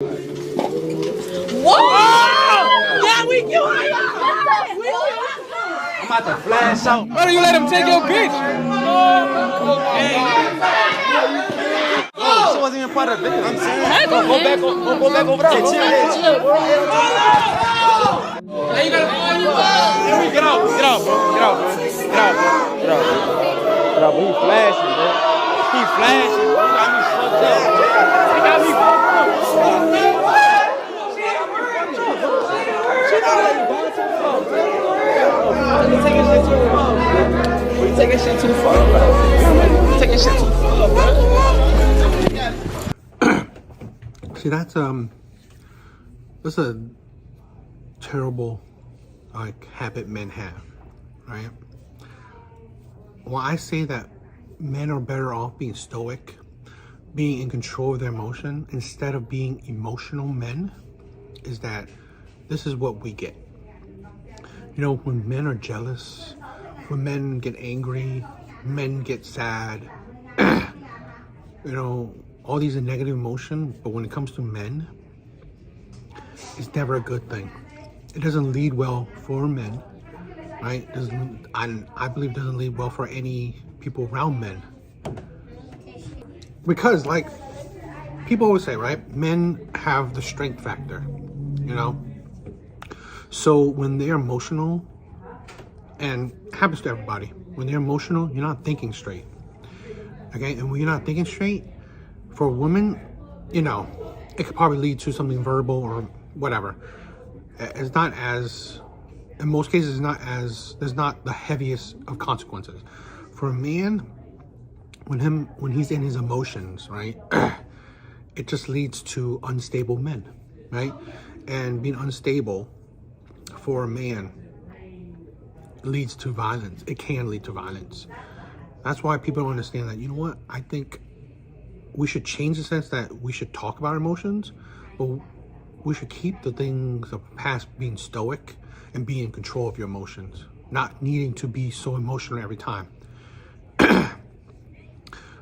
Whoa! Yeah, we do it! I'm about to flash out. Why don't you let him take your bitch? Oh, she wasn't even part of the video. I'm saying. Go back over there. Chill. Hey, you gotta get out, bro. Get out, bro. Bro, he flashing, bro. He flashing, bro. He got me fucked up. He got me fucked up. You taking shit too far, bro. You taking shit too far, bro. You taking shit too far, bro. See, that's a terrible habit men have, right? Well, I say that men are better off being stoic, being in control of their emotion instead of being emotional men, is that this is what we get. You know, when men are jealous, when men get angry, men get sad, you know, all these are negative emotions, but when it comes to men, it's never a good thing. It doesn't lead well for men, right? I believe it doesn't lead well for any people around men. Because, like, people always say, right? Men have the strength factor, you know? So when they're emotional, and it happens to everybody, when they're emotional, you're not thinking straight. Okay? And when you're not thinking straight, for a woman, you know, it could probably lead to something verbal or whatever. It's not as, in most cases, there's not the heaviest of consequences. For a man, when he's in his emotions, right, it just leads to unstable men, right? And being unstable for a man leads to violence. It can lead to violence. That's why people don't understand that. You know what? I think we should change the sense that we should talk about emotions, but we should keep the things of the past being stoic and being in control of your emotions, not needing to be so emotional every time.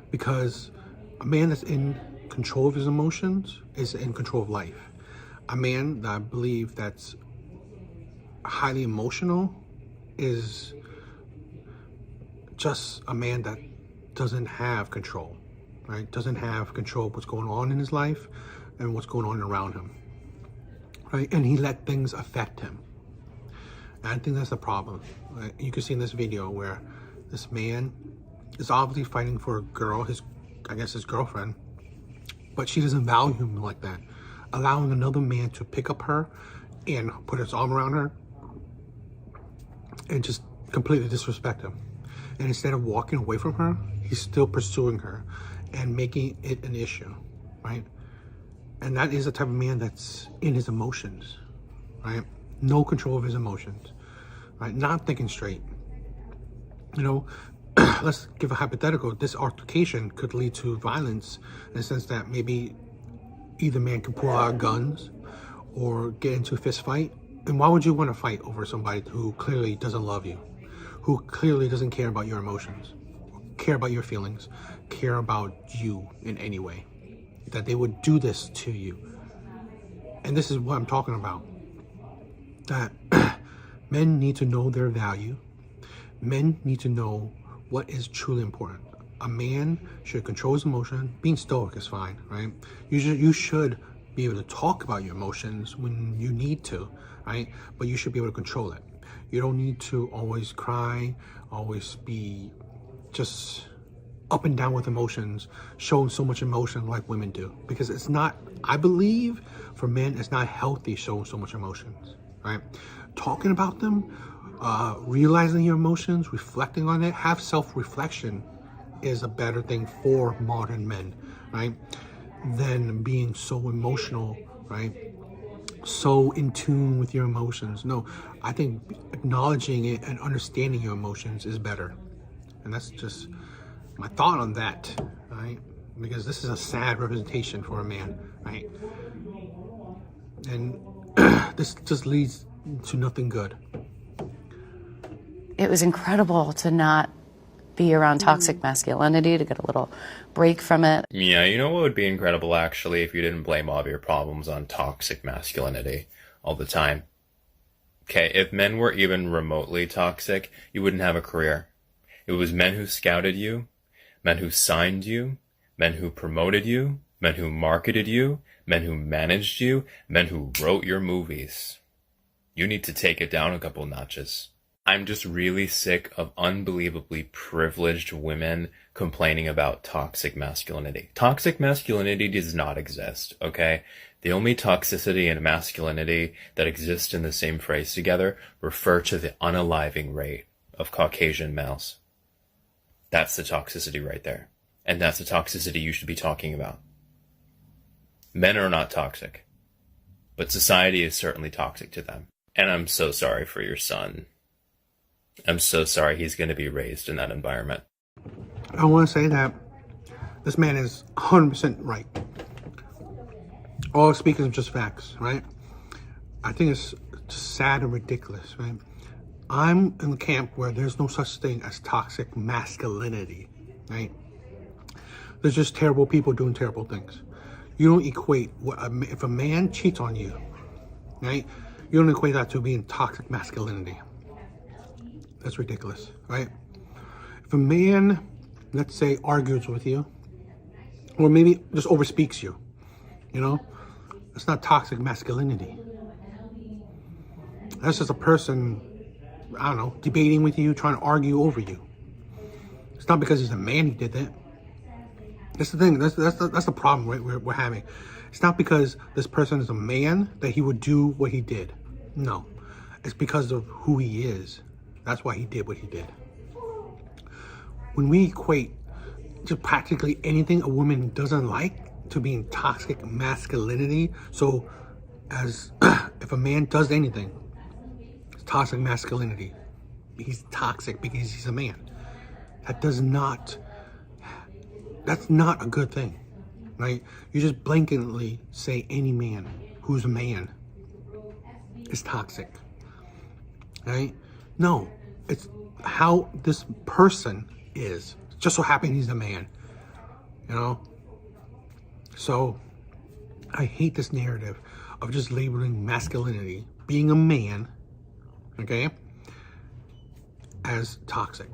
Because a man that's in control of his emotions is in control of life. A man that I believe that's highly emotional is just a man that doesn't have control, right? Doesn't have control of what's going on in his life and what's going on around him, right? And he let things affect him. And I think that's the problem. Right? You can see in this video where this man is obviously fighting for a girl, his girlfriend, but she doesn't value him like that. Allowing another man to pick up her and put his arm around her and just completely disrespect him. And instead of walking away from her, he's still pursuing her and making it an issue, right? And that is the type of man that's in his emotions, right? No control of his emotions, right? Not thinking straight. You know, let's give a hypothetical. This altercation could lead to violence in the sense that maybe either man can pull out guns or get into a fist fight. And why would you want to fight over somebody who clearly doesn't love you, who clearly doesn't care about your emotions, care about your feelings, care about you in any way, that they would do this to you? And this is what I'm talking about, that men need to know their value. Men need to know what is truly important. A man should control his emotion. Being stoic is fine, right? You should be able to talk about your emotions when you need to, right? But you should be able to control it. You don't need to always cry, always be just up and down with emotions, showing so much emotion like women do. Because it's not, I believe, for men, it's not healthy showing so much emotions, right? Talking about them, realizing your emotions, reflecting on it, have self-reflection is a better thing for modern men, right? Than being so emotional, right? So in tune with your emotions. No, I think acknowledging it and understanding your emotions is better. And that's just my thought on that, right? Because this is a sad representation for a man, right? And this just leads to nothing good. It was incredible to not be around toxic masculinity, to get a little break from it. Yeah, you know what would be incredible actually if you didn't blame all of your problems on toxic masculinity all the time? Okay, if men were even remotely toxic, you wouldn't have a career. It was men who scouted you, men who signed you, men who promoted you, men who marketed you, men who managed you, men who wrote your movies. You need to take it down a couple notches. I'm just really sick of unbelievably privileged women complaining about toxic masculinity. Toxic masculinity does not exist, okay? The only toxicity and masculinity that exist in the same phrase together refer to the unaliving rate of Caucasian males. That's the toxicity right there. And that's the toxicity you should be talking about. Men are not toxic, but society is certainly toxic to them. And I'm so sorry for your son. I'm so sorry he's going to be raised in that environment. I want to say that this man is 100% right. All speaking of just facts, right? I think it's just sad and ridiculous, right? I'm in the camp where there's no such thing as toxic masculinity, right? There's just terrible people doing terrible things. You don't equate, if a man cheats on you, right? You don't equate that to being toxic masculinity. That's ridiculous, right? If a man, let's say, argues with you, or maybe just overspeaks you, you know, it's not toxic masculinity. That's just a person, I don't know, debating with you, trying to argue over you. It's not because he's a man he did that. That's the thing. That's the problem we're having. It's not because this person is a man that he would do what he did. No. It's because of who he is. That's why he did what he did. When we equate just practically anything a woman doesn't like to being toxic masculinity, so as if a man does anything, it's toxic masculinity. He's toxic because he's a man. That's not a good thing, right? You just blanketly say any man who's a man is toxic, right? No, it's how this person is. Just so happens he's a man, you know? So I hate this narrative of just labeling masculinity, being a man, okay, as toxic.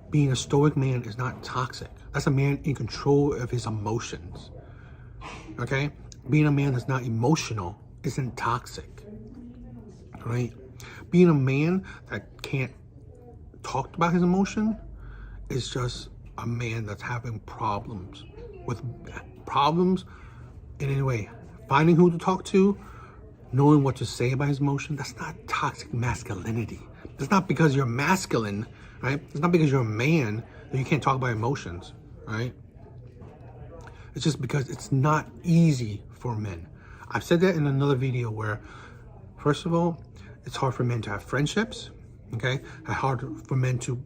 Being a stoic man is not toxic. That's a man in control of his emotions, okay? Being a man that's not emotional isn't toxic, right? Being a man that can't talk about his emotion is just a man that's having problems in any way. Finding who to talk to, knowing what to say about his emotion, that's not toxic masculinity. It's not because you're masculine, right? It's not because you're a man that you can't talk about emotions, right? It's just because it's not easy for men. I've said that in another video where, first of all, it's hard for men to have friendships, okay? Hard for men to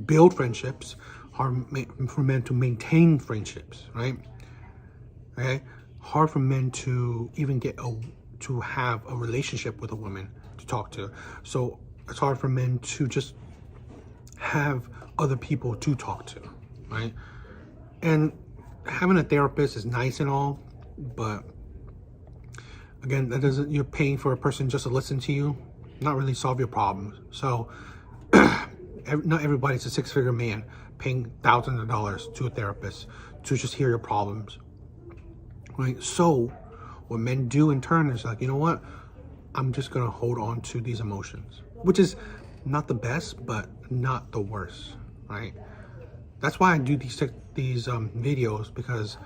build friendships, hard for men to maintain friendships, right? Okay? Hard for men to even to have a relationship with a woman to talk to. So it's hard for men to just have other people to talk to, right? And having a therapist is nice and all, but again, you're paying for a person just to listen to you, not really solve your problems. So not everybody's a six-figure man paying thousands of dollars to a therapist to just hear your problems, right? So what men do in turn is like, you know what? I'm just gonna hold on to these emotions, which is not the best, but not the worst, right? That's why I do these videos, because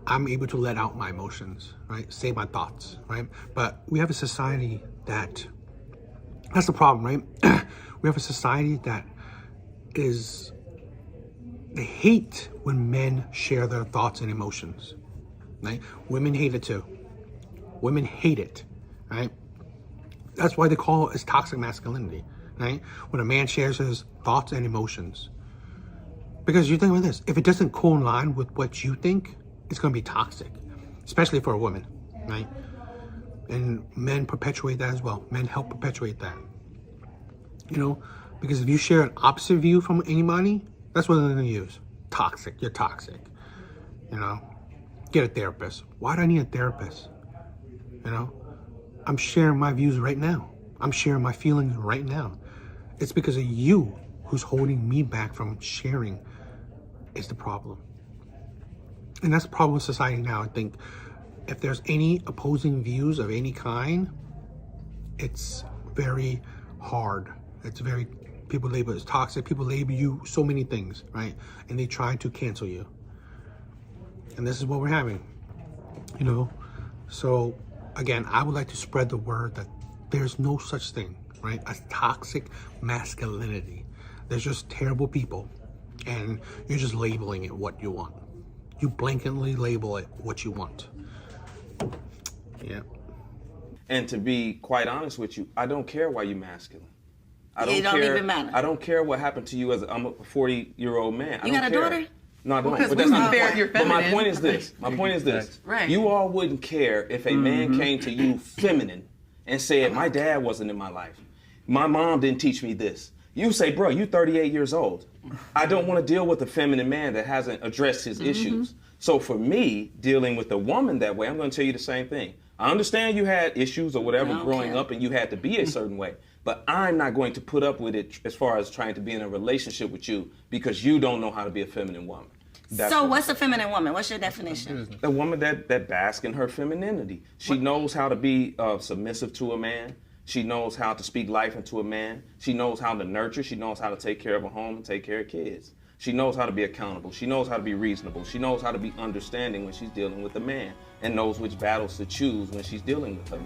I'm able to let out my emotions, right? Say my thoughts, right? But we have a society that's the problem, right? We have a society that they hate when men share their thoughts and emotions, right? Women hate it too. Women hate it, right? That's why they call it toxic masculinity, right? When a man shares his thoughts and emotions. Because you think about this, if it doesn't co-align with what you think, it's going to be toxic, especially for a woman, right? And men perpetuate that as well. Men help perpetuate that. You know, Because if you share an opposite view from anybody, that's what they're going to use. Toxic. You're toxic. You know? Get a therapist. Why do I need a therapist? You know? I'm sharing my views right now. I'm sharing my feelings right now. It's because of you who's holding me back from sharing is the problem. And that's the problem with society now. I think if there's any opposing views of any kind, it's very hard. It's very, people label it as toxic. People label you so many things, right? And they try to cancel you. And this is what we're having, you know? So again, I would like to spread the word that there's no such thing, right? As toxic masculinity. There's just terrible people, and you're just labeling it what you want. You blanketly label it what you want. Yeah. And to be quite honest with you, I don't care why you're masculine. It don't even matter. I don't care what happened to you as I'm a 40-year-old man. You got a daughter? No, I don't. Because But we that's not the compare point. your But my feminine. point is this. My point is this. Right. You all wouldn't care if a man came to you feminine and said, my dad wasn't in my life. My mom didn't teach me this. You say, bro, you 38 years old. I don't want to deal with a feminine man that hasn't addressed his issues. So for me, dealing with a woman that way, I'm going to tell you the same thing. I understand you had issues or whatever growing up and you had to be a certain way, but I'm not going to put up with it as far as trying to be in a relationship with you because you don't know how to be a feminine woman. That's So what- what's a feminine woman? What's your definition? a woman that basks in her femininity. She knows how to be submissive to a man. She knows how to speak life into a man. She knows how to nurture. She knows how to take care of a home and take care of kids. She knows how to be accountable. She knows how to be reasonable. She knows how to be understanding when she's dealing with a man and knows which battles to choose when she's dealing with him.